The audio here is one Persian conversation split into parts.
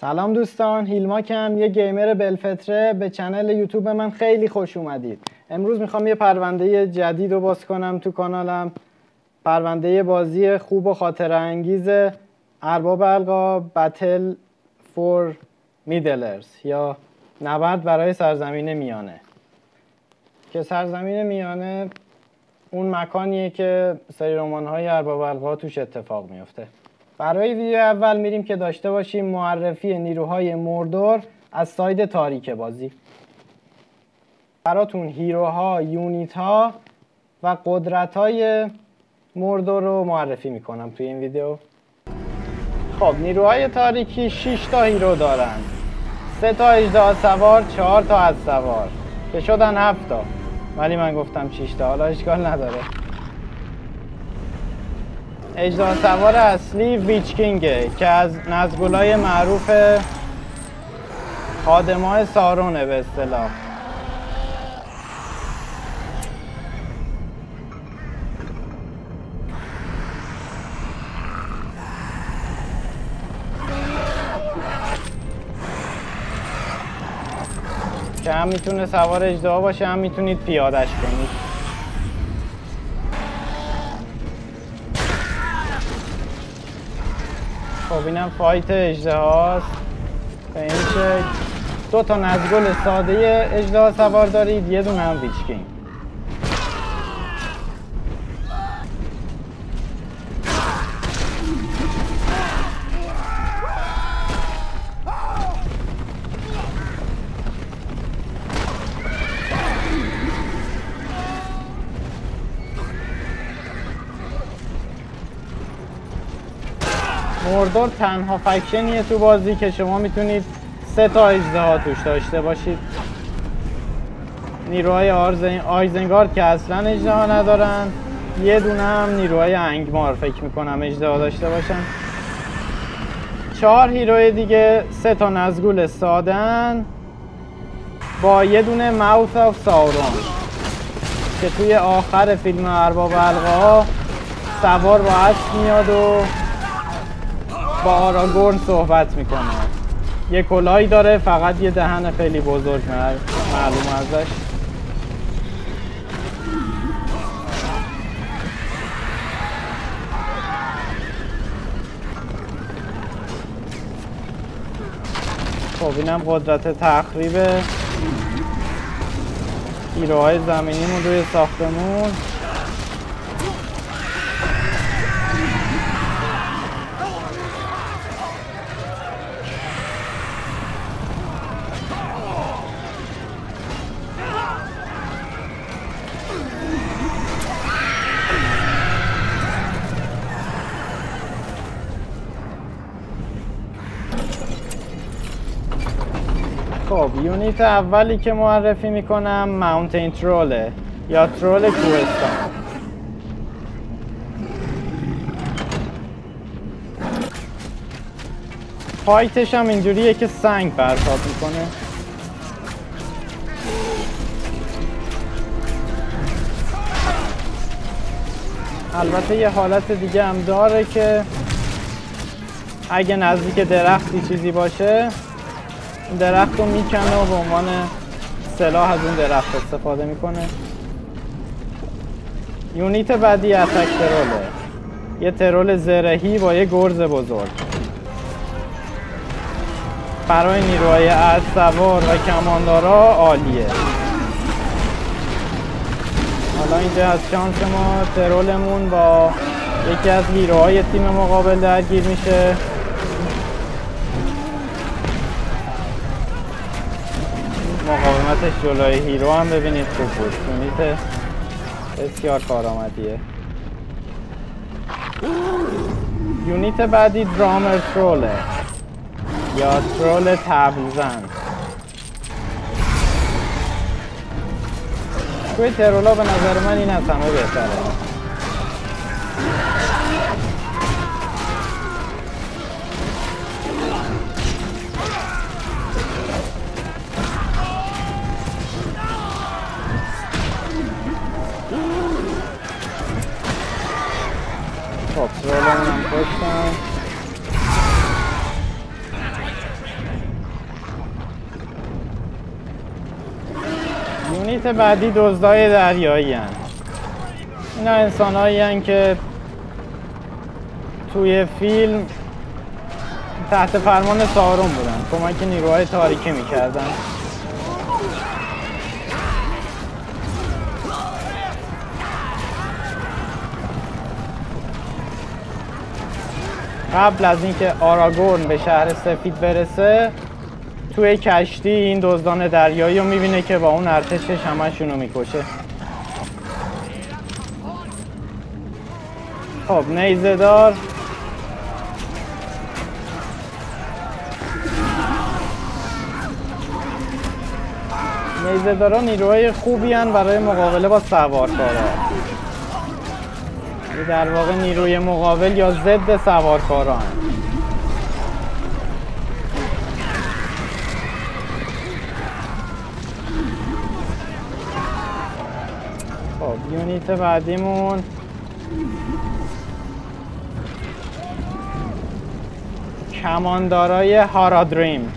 سلام دوستان، هیلماکم، یه گیمر بلفطره. به چنل یوتیوب من خیلی خوش اومدید. امروز میخوام یه پرونده جدید رو باز کنم تو کانالم. پرونده بازی خوب و خاطره انگیز ارباب القاب بتل فور میدلرز یا نبرد برای سرزمین میانه، که سرزمین میانه اون مکانیه که سری رمان‌های ارباب القاب توش اتفاق میفته. برای ویدیو اول میریم که داشته باشیم معرفی نیروهای موردور از ساید تاریک بازی. براتون هیروها، یونیت‌ها و قدرت‌های موردور رو معرفی میکنم توی این ویدیو. خب نیروهای تاریکی 6 تا هیرو دارن، 3 تا اژدها سوار، 4 تا اسب‌سوار که شدن 7 تا، ولی من گفتم 6 تا، حالا اشکال نداره. اژدها سوار اصلی ویچ کینگه که از نزگولای معروف خادمای سارونه به اصطلاح. که هم میتونه سوار اژدها باشه، هم میتونید پیادش کنید. خب اینم فایت اژدهاست. به این شکل 2 تا نزگل ساده اژدها سوار دارید، یه دونه هم ویچ کینگ. موردور تنها فکشنیه تو بازی که شما میتونید 3 تا اژدها توش داشته باشید. نیروهای آیزنگارد که اصلا اژدها ندارن، یه دونه هم نیروهای انگمار فکر میکنم اژدها داشته باشن. 4 هیروی دیگه 3 تا نزگول سادن با یه دونه ماوث آف ساورون که توی آخر فیلم ارباب القاب سوار با اسب میاد و با آراگورن صحبت میکنه. یه کلاهی داره، فقط یه دهن خیلی بزرگ معلوم ازش. خب اینم قدرت تخریب هیروهای زمینیمون روی ساختمون. خب یونیت اولی که معرفی میکنم ماونتین تروله یا ترول کوهستان. فایتش هم اینجوریه که سنگ پرتاب میکنه. البته یه حالت دیگه هم داره که اگه نزدیک درختی چیزی باشه این درخت رو میکنه و به عنوان سلاح از اون درخت استفاده میکنه. یونیت بعدی اتک تروله، یه ترول زرهی با یه گرز بزرگ. برای نیروهای اسب‌سوار و کماندارا عالیه. حالا اینجا از شانس ما ترولمون با یکی از هیروهای تیم مقابل درگیر میشه. مقاومتش جلوی هیرو هم ببینید خوب بود. یونیت بسیار کارآمدیه. یونیت بعدی درامر تروله یا ترول طبل زن. توی ترولا به نظر من این از همه بهتره. خب ترولمون هم کشتم. یونیت بعدی دزدای دریایی هن. اینا انسان هایی هن که توی فیلم تحت فرمان سارون بودن، کمک نیروهای تاریکی میکردن. قبل از اینکه آراگورن به شهر سفید برسه توی کشتی این دزدان دریایی رو میبینه که با اون ارتشش همشون رو میکشه. خب نیزه‌دار نیزه‌دارا نیروهای خوبی هن برای مقابله با سوارکارا. در واقع نیروی مقابل یا ضد سوارکارا هن. خب یونیت بعدیمون کماندارای هارادریم.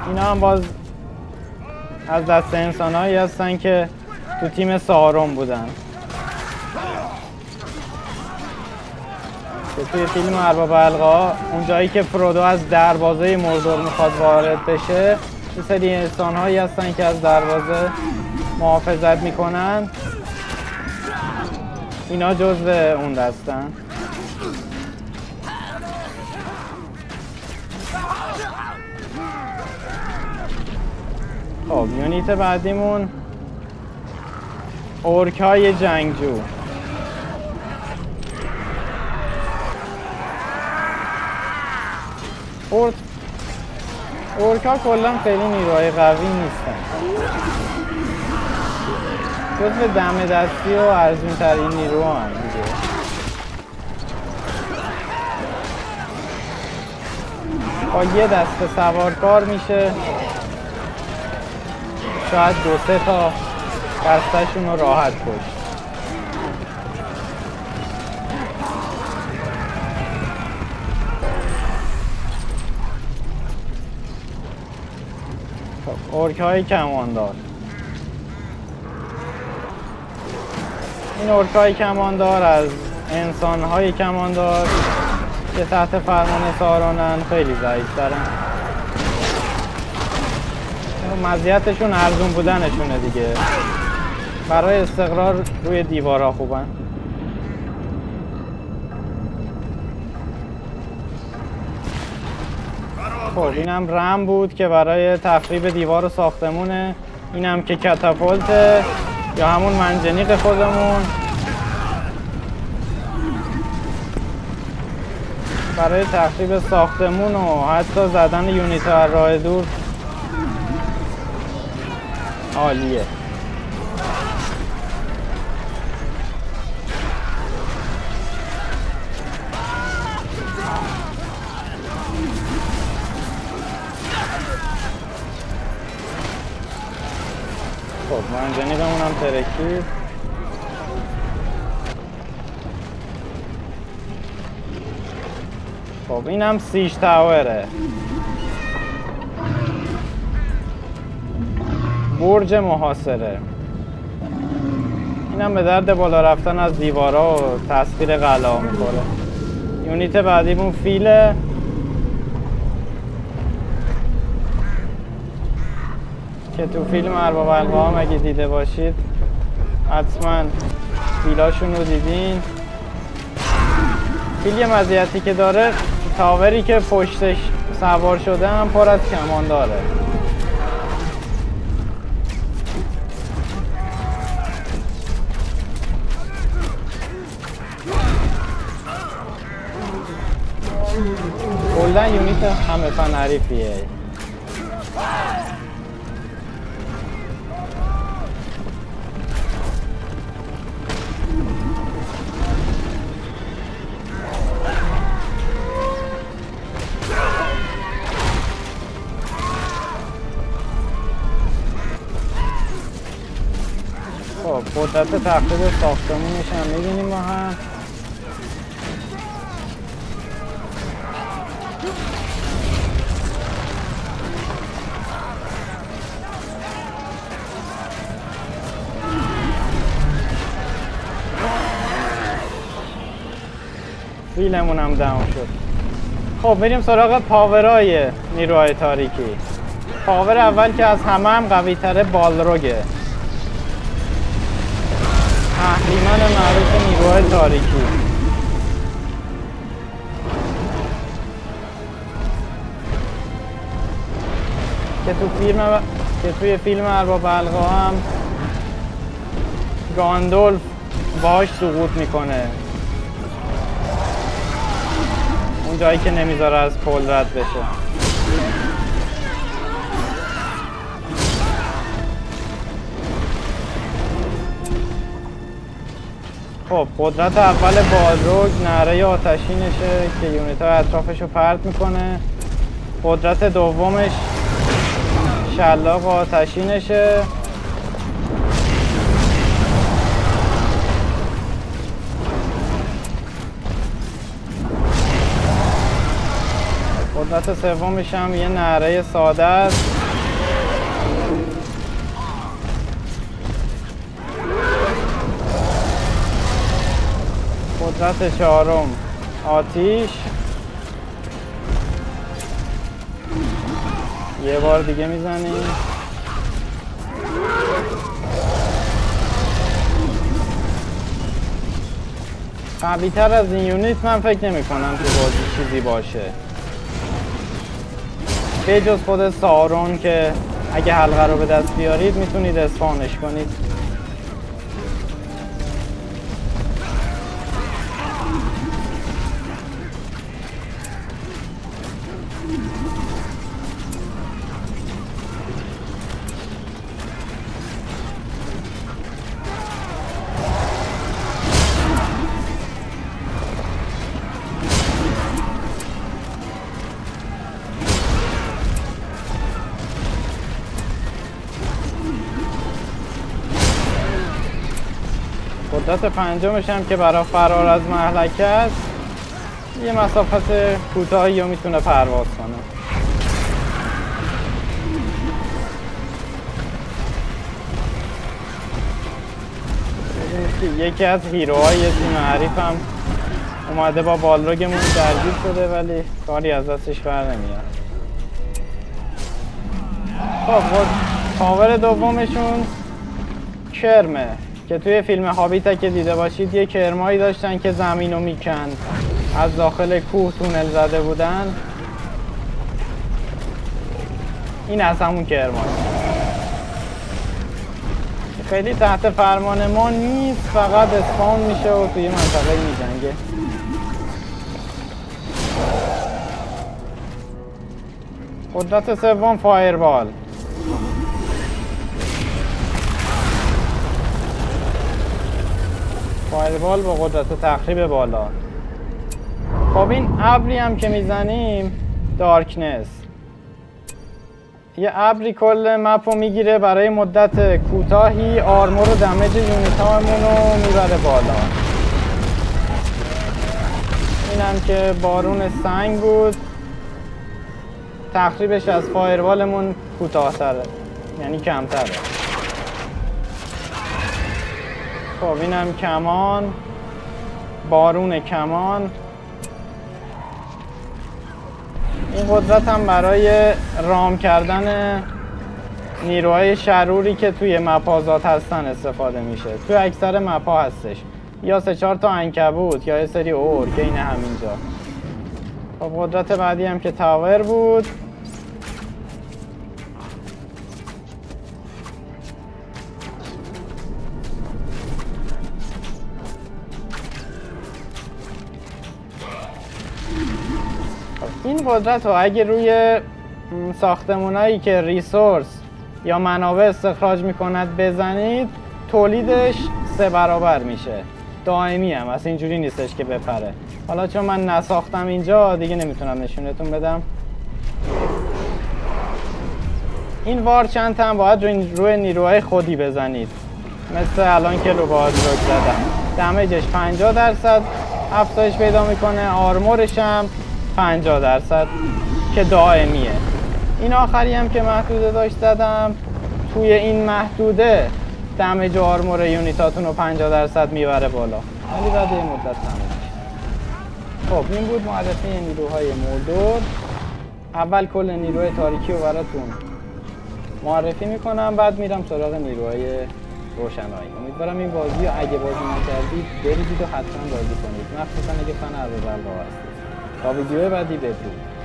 اینا هم باز از دست انسان‌هایی هستن که تو تیم سارون بودن که توی فیلم ارباب حلقه‌ها اون جایی که فرودو از دروازه موردور میخواد وارد بشه یه سری انسان‌هایی هستن که از دروازه محافظت میکنن. اینا جزو اون دستن. خب یونیت بعدیمون اورکای جنگجو. اورکا کلا خیلی نیروهای قوی نیستن، جزو دم دستی و ارزون ترین نیرو هم دیگه. با یه دسته سوارکار میشه شاید 2-3 تا دستشون رو راحت کشت. خب اورکای کماندار. این اورکای کماندار از انسان‌های کماندار که تحت فرمان سارونن خیلی ضعیف‌ترن. مزیتشون ارزون بودنشونه دیگه، برای استقرار روی دیوارا خوبن. خب اینم رم بود که برای تخریب دیوار و ساختمونه. اینم که کاتاپولته یا همون منجنیق خودمون برای تخریب ساختمون و حتی زدن یونیت ها راه دور عالیه. خب منجنیقمون هم ترکید. خب اینم سیج تاوره، برج محاصره. اینم به درد بالا رفتن از دیوارا و تسخیر قلعه میخوره. یونیت بعدیمون فیله که تو فیلم ارباب حلقه‌ها هم اگه دیده باشید حتما فیلاشون رو دیدین. فیل یه مزیتی که داره، تاوری که پشتش سوار شده هم پر از کمان داره. کلا یونیت همه فن حریفیه. خب قدرت تخریب ساختمونش هم می‌بینیم ما هم. ویلمون هم داون شد. خب بریم سراغ پاورای نیروهای تاریکی. پاور اول که از همه هم قوی تره بالروگه، اهریمن معروف نیروهای تاریکی. که توی فیلم ارباب حلقه هم گاندولف باهاش سقوط میکنه، اون جایی که نمیذاره از پل رد بشه. خب قدرت اول بالروگ نعره آتشینشه که یونیت های اطرافش رو پرت میکنه. قدرت دومش شلاق آتشینشه. قدرت سومش هم یه نعره ساده است. قدرت چهارم آتیش. یه بار دیگه میزنیم. قوی تر از این یونیت من فکر نمی کنم تو بازی چیزی باشه به جز خود سارون که اگه حلقه رو به دست بیارید میتونید اسپانش کنید. قدرت پنجمش هم که برای فرار از مهلکه است، یه مسافت کوتاهی رو میتونه پرواز کنه. یکی از هیروهای تیم حریف هم اومده با بالروگمون درگیر شده ولی کاری از دستش بر نمیاد. خب پاور دومشون کرمه که توی فیلم هابیت که دیده باشید یه کرمایی داشتن که زمین رو میکن، از داخل کوه تونل زده بودن. این از همون کرمایی خیلی تحت فرمان ما نیست، فقط اسپان میشه و توی منطقه میجنگه. قدرت سوم فایربال. فایربال با قدرت تخریب بالا. خب این ابری هم که میزنیم دارکنس، یه ابری کل مپ رو میگیره، برای مدت کوتاهی آرمور و دمج یونیت هامون رو میبره بالا. این هم که بارون سنگ بود، تخریبش از فایربالمون کوتاه‌تره، یعنی کمتره. خب این هم کمان، بارون کمان. این قدرت هم برای رام کردن نیروهای شروری که توی مپ آزاد هستن استفاده میشه. توی اکثر مپ ها هستش، یا 3-4 تا عنکبوت یا یه سری اور که اینه همینجا. خب قدرت بعدی هم که تاور بود. این قدرت رو اگه روی ساختمونایی که ریسورس یا منابع استخراج میکند بزنید، تولیدش 3 برابر میشه. دائمی هم از اینجوری نیستش که بپره. حالا چون من نساختم اینجا دیگه نمیتونم نشونتون بدم. این وار چند هم باید روی نیروهای خودی بزنید، مثل الان که رو باید روک زدم. دمیجش 50% افزایش پیدا میکنه، آرمورش هم 50% که دائمیه. این آخری هم که محدوده داشت زدم، توی این محدوده دمیج و آرمور یونیتاتون رو 50% میبره بالا، ولی بعد این مدت دمیج. خب خب این بود معرفی نیروهای موردور. اول کل نیروهای تاریکی رو براتون معرفی میکنم، بعد میرم سراغ نیروهای روشنایی. امیدوارم این بازی رو اگه بازی نکردید برید و حتما بازی کنید، مخصوصا اگه فن ارباب هستید. تا ویدیو بعدی بدرود.